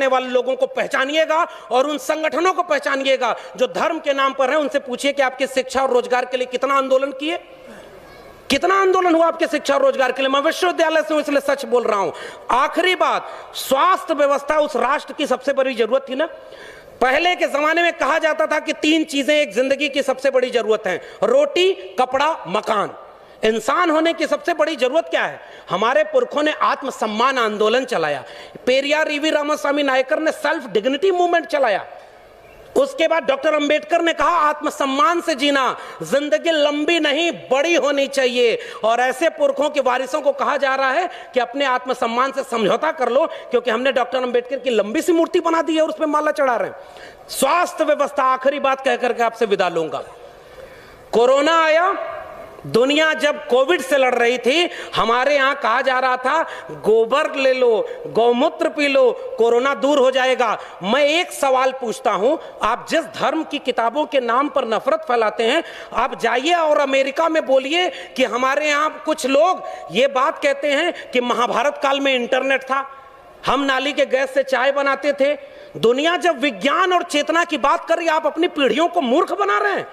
वाले लोगों को पहचानिएगा और उन संगठनों को पहचानिएगा जो धर्म के नाम पर हैं। उनसे पूछिए कि आपके शिक्षा और रोजगार के लिए कितना आंदोलन किए, कितना आंदोलन हुआ आपके शिक्षा और रोजगार के लिए। मैं विश्वविद्यालय से हूं इसलिए सच बोल रहा हूं। आखिरी बात, स्वास्थ्य व्यवस्था उस राष्ट्र की सबसे बड़ी जरूरत थी ना। पहले के जमाने में कहा जाता था कि 3 चीजें एक जिंदगी की सबसे बड़ी जरूरत हैं, रोटी, कपड़ा, मकान। इंसान होने की सबसे बड़ी जरूरत क्या है? हमारे पुरखों ने आत्मसम्मान आंदोलन चलाया, पेरियार ईवी रामास्वामी नायकर ने सेल्फ डिग्निटी मूवमेंट चलाया, उसके बाद डॉक्टर अंबेडकर ने कहा आत्मसम्मान से जीना, जिंदगी लंबी नहीं बड़ी होनी चाहिए। और ऐसे पुरखों के वारिसों को कहा जा रहा है कि अपने आत्मसम्मान से समझौता कर लो, क्योंकि हमने डॉक्टर अंबेडकर की लंबी सी मूर्ति बना दी है और उसमें माला चढ़ा रहे हैं। स्वास्थ्य व्यवस्था, आखिरी बात कहकर के आपसे विदा लूंगा। कोरोना आया, दुनिया जब कोविड से लड़ रही थी, हमारे यहां कहा जा रहा था गोबर ले लो, गौमूत्र पी लो, कोरोना दूर हो जाएगा। मैं एक सवाल पूछता हूं, आप जिस धर्म की किताबों के नाम पर नफरत फैलाते हैं, आप जाइए और अमेरिका में बोलिए कि हमारे यहां कुछ लोग ये बात कहते हैं कि महाभारत काल में इंटरनेट था, हम नाली के गैस से चाय बनाते थे। दुनिया जब विज्ञान और चेतना की बात कर रही है, आप अपनी पीढ़ियों को मूर्ख बना रहे हैं।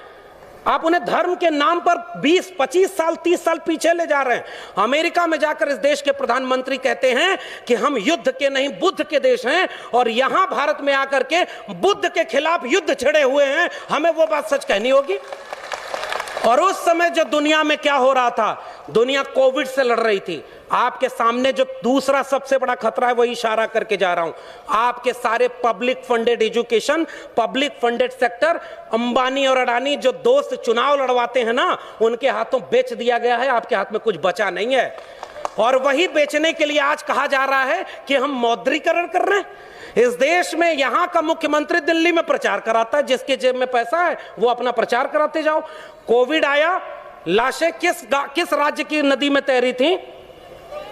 आप उन्हें धर्म के नाम पर 20, 25 साल, 30 साल पीछे ले जा रहे हैं। अमेरिका में जाकर इस देश के प्रधानमंत्री कहते हैं कि हम युद्ध के नहीं बुद्ध के देश हैं, और यहां भारत में आकर के बुद्ध के खिलाफ युद्ध छिड़े हुए हैं। हमें वो बात सच कहनी होगी। और उस समय जो दुनिया में क्या हो रहा था, दुनिया कोविड से लड़ रही थी। आपके सामने जो दूसरा सबसे बड़ा खतरा है, वही इशारा करके जा रहा हूं। आपके सारे public funded education, public funded sector, Ambani और अडानी जो दोस्त चुनाव लड़वाते हैं ना, उनके हाथों बेच दिया गया है। आपके हाथ में कुछ बचा नहीं है। और वही बेचने के लिए आज कहा जा रहा है कि हम मौद्रीकरण कर रहे हैं। इस देश में यहां का मुख्यमंत्री दिल्ली में प्रचार कराता है, जिसके जेब में पैसा है वो अपना प्रचार कराते जाओ। कोविड आया, लाशें किस राज्य की नदी में तैरी थी?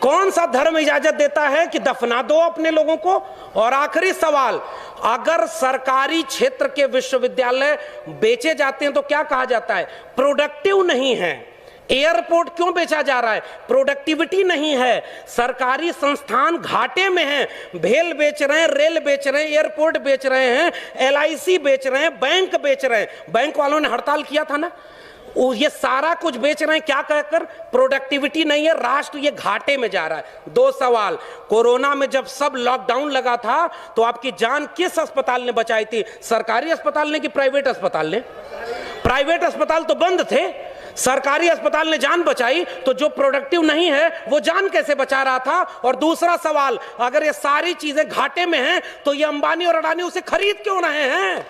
कौन सा धर्म इजाजत देता है कि दफना दो अपने लोगों को? और आखिरी सवाल, अगर सरकारी क्षेत्र के विश्वविद्यालय बेचे जाते हैं तो क्या कहा जाता है? प्रोडक्टिव नहीं है। एयरपोर्ट क्यों बेचा जा रहा है? प्रोडक्टिविटी नहीं है। सरकारी संस्थान घाटे में हैं, भेल बेच रहे हैं, रेल बेच रहे हैं, एयरपोर्ट बेच रहे हैं, LIC बेच रहे हैं, बैंक बेच रहे हैं। बैंक वालों ने हड़ताल किया था ना, ये सारा कुछ बेच रहे हैं क्या कहकर? प्रोडक्टिविटी नहीं है, राष्ट्र ये घाटे में जा रहा है। 2 सवाल, कोरोना में जब सब लॉकडाउन लगा था तो आपकी जान किस अस्पताल ने बचाई थी? सरकारी अस्पताल ने कि प्राइवेट अस्पताल ने? प्राइवेट अस्पताल तो बंद थे, सरकारी अस्पताल ने जान बचाई। तो जो प्रोडक्टिव नहीं है वो जान कैसे बचा रहा था? और दूसरा सवाल, अगर ये सारी चीजें घाटे में हैं तो ये अंबानी और अडानी उसे खरीद क्यों रहे हैं?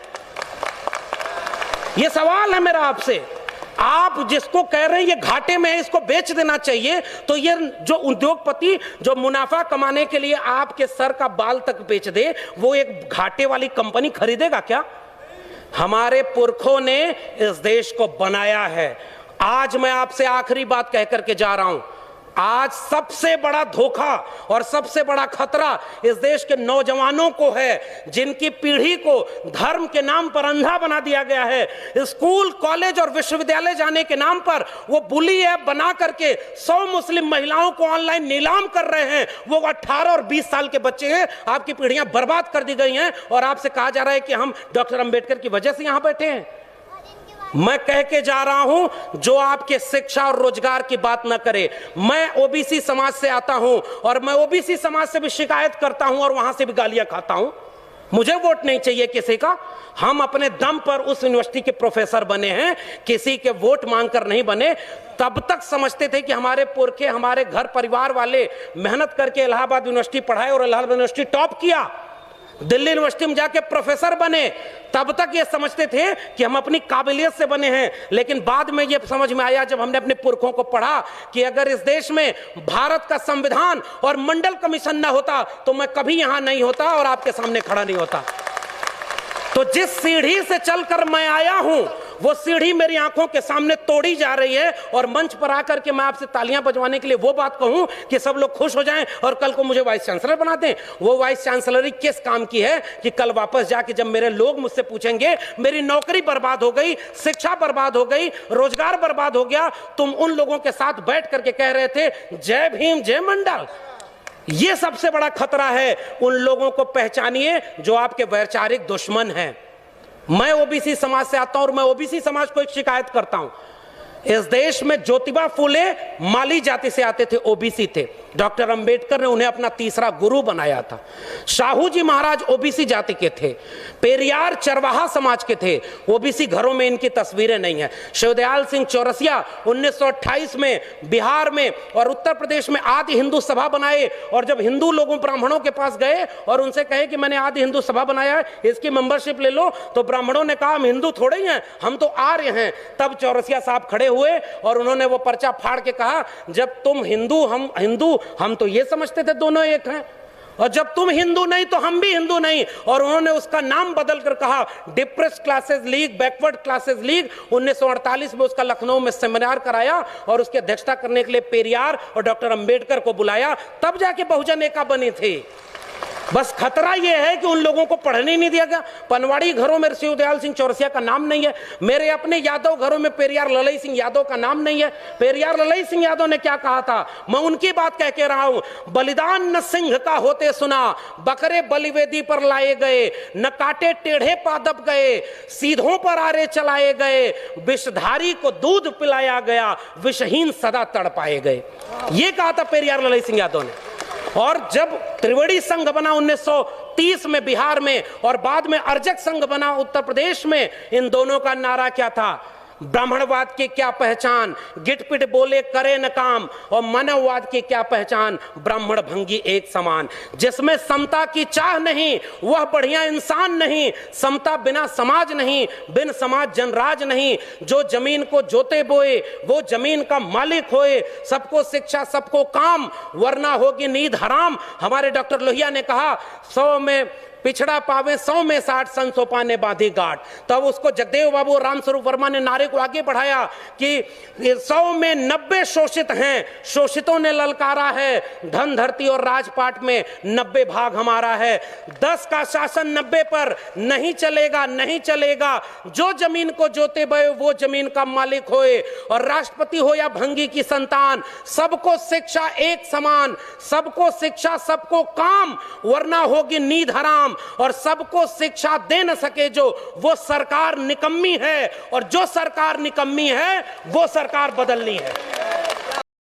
ये सवाल है मेरा आपसे। आप जिसको कह रहे हैं ये घाटे में है, इसको बेच देना चाहिए, तो ये जो उद्योगपति जो मुनाफा कमाने के लिए आपके सर का बाल तक बेच दे, वो एक घाटे वाली कंपनी खरीदेगा क्या? हमारे पुरखों ने इस देश को बनाया है। आज मैं आपसे आखिरी बात कहकर के जा रहा हूं, आज सबसे बड़ा धोखा और सबसे बड़ा खतरा इस देश के नौजवानों को है, जिनकी पीढ़ी को धर्म के नाम पर अंधा बना दिया गया है। स्कूल, कॉलेज और विश्वविद्यालय जाने के नाम पर वो बुली ऐप बना करके 100 मुस्लिम महिलाओं को ऑनलाइन नीलाम कर रहे हैं। वो 18 और 20 साल के बच्चे हैं। आपकी पीढ़ियां बर्बाद कर दी गई हैं और आपसे कहा जा रहा है कि हम डॉक्टर अंबेडकर की वजह से यहां बैठे हैं। मैं कह के जा रहा हूं, जो आपके शिक्षा और रोजगार की ना न करे। मैं ओबीसी समाज से आता हूं और मैं ओबीसी समाज से भी शिकायत करता हूं और वहां से भी गालियां खाता हूं। मुझे वोट नहीं चाहिए किसी का। हम अपने दम पर उस यूनिवर्सिटी के प्रोफेसर बने हैं, किसी के वोट मांगकर नहीं बने। तब तक समझते थे कि हमारे पुरखे, हमारे घर परिवार वाले मेहनत करके इलाहाबाद यूनिवर्सिटी पढ़ाए और इलाहाबाद यूनिवर्सिटी टॉप किया, दिल्ली यूनिवर्सिटी में जाके प्रोफेसर बने। तब तक ये समझते थे कि हम अपनी काबिलियत से बने हैं। लेकिन बाद में ये समझ में आया, जब हमने अपने पुरखों को पढ़ा, कि अगर इस देश में भारत का संविधान और मंडल कमीशन न होता तो मैं कभी यहां नहीं होता और आपके सामने खड़ा नहीं होता। तो जिस सीढ़ी से चलकर मैं आया हूं, वो सीढ़ी मेरी आंखों के सामने तोड़ी जा रही है। और मंच पर आकर के मैं आपसे तालियां बजवाने के लिए वो बात कहूं कि सब लोग खुश हो जाएं और कल को मुझे वाइस चांसलर बना दें, वो वाइस चांसलरी किस काम की है कि कल वापस जाके जब मेरे लोग मुझसे पूछेंगे मेरी नौकरी बर्बाद हो गई, शिक्षा बर्बाद हो गई, रोजगार बर्बाद हो गया, तुम उन लोगों के साथ बैठ करके कह रहे थे जय भीम जय मंडल। ये सबसे बड़ा खतरा है। उन लोगों को पहचानिए जो आपके वैचारिक दुश्मन हैं। मैं ओबीसी समाज से आता हूं और मैं ओबीसी समाज को एक शिकायत करता हूं। इस देश में ज्योतिबा फूले माली जाति से आते थे, ओबीसी थे। डॉक्टर अंबेडकर ने उन्हें अपना तीसरा गुरु बनाया था। शाहू जी महाराज ओबीसी जाति के थे। पेरियार चरवाहा समाज के थे। ओबीसी घरों में इनकी तस्वीरें नहीं है। शिवदयाल सिंह चौरसिया 1928 में बिहार में और उत्तर प्रदेश में आदि हिंदू सभा बनाए, और जब हिंदू लोगों ब्राह्मणों के पास गए और उनसे कहे कि मैंने आदि हिंदू सभा बनाया है, इसकी मेंबरशिप ले लो, तो ब्राह्मणों ने कहा हम हिंदू थोड़े ही हैं, हम तो आर्य हैं। तब चौरसिया साहब खड़े हुए और उन्होंने वो पर्चा फाड़ के कहा, जब तुम हिंदू हम हिंदू, हम तो ये समझते थे दोनों एक हैं, और जब तुम हिंदू नहीं तो हम भी हिंदू नहीं। और उन्होंने उसका नाम बदल कर कहा depressed classes league, backward classes league. 1948 में उसका लखनऊ में सेमिनार कराया और उसकी अध्यक्षता करने के लिए पेरियार और डॉक्टर अंबेडकर को बुलाया, तब जाके बहुजन एका बनी थी। बस खतरा यह है कि उन लोगों को पढ़ने नहीं दिया गया। पनवाड़ी घरों में शिवदयाल सिंह चौरसिया का नाम नहीं है। मेरे अपने यादव घरों में पेरियार ललई सिंह यादव का नाम नहीं है। पेरियार ललई सिंह यादव ने क्या कहा था, मैं उनकी बात कह के रहा हूं। बलिदान न सिंह का होते सुना, बकरे बलिवेदी पर लाए गए, न काटे टेढ़े पादप गए, सीधों पर आरे चलाए गए, विषधारी को दूध पिलाया गया, विषहीन सदा तड़पाए गए। ये कहा था पेरियार ललई सिंह यादव ने। और जब त्रिवेणी संघ बना 1930 में बिहार में, और बाद में अर्जक संघ बना उत्तर प्रदेश में, इन दोनों का नारा क्या था, ब्राह्मणवाद की क्या पहचान, गिटपिट बोले करे न काम, और मानववाद की क्या पहचान, ब्राह्मण भंगी एक समान। जिसमें समता की चाह नहीं वह बढ़िया इंसान नहीं, समता बिना समाज नहीं, बिन समाज जनराज नहीं। जो जमीन को जोते बोए वो जमीन का मालिक होए, सबको शिक्षा सबको काम, वरना होगी नींद हराम। हमारे डॉक्टर लोहिया ने कहा 100 में पिछड़ा पावे 100 में 60, सन सोपा ने बांधी गांठ। तब उसको जगदेव बाबू रामस्वरूप वर्मा ने नारे को आगे बढ़ाया कि 100 में 90 शोषित हैं, शोषितों ने ललकारा है, धन धरती और राजपाट में 90 भाग हमारा है। 10 का शासन 90 पर नहीं चलेगा, नहीं चलेगा। जो जमीन को जोते बये वो जमीन का मालिक होए, और राष्ट्रपति हो या भंगी की संतान, सबको शिक्षा एक समान, सबको शिक्षा सबको काम, वरना होगी नींद हराम। और सबको शिक्षा दे न सके जो, वो सरकार निकम्मी है, और जो सरकार निकम्मी है वो सरकार बदलनी है।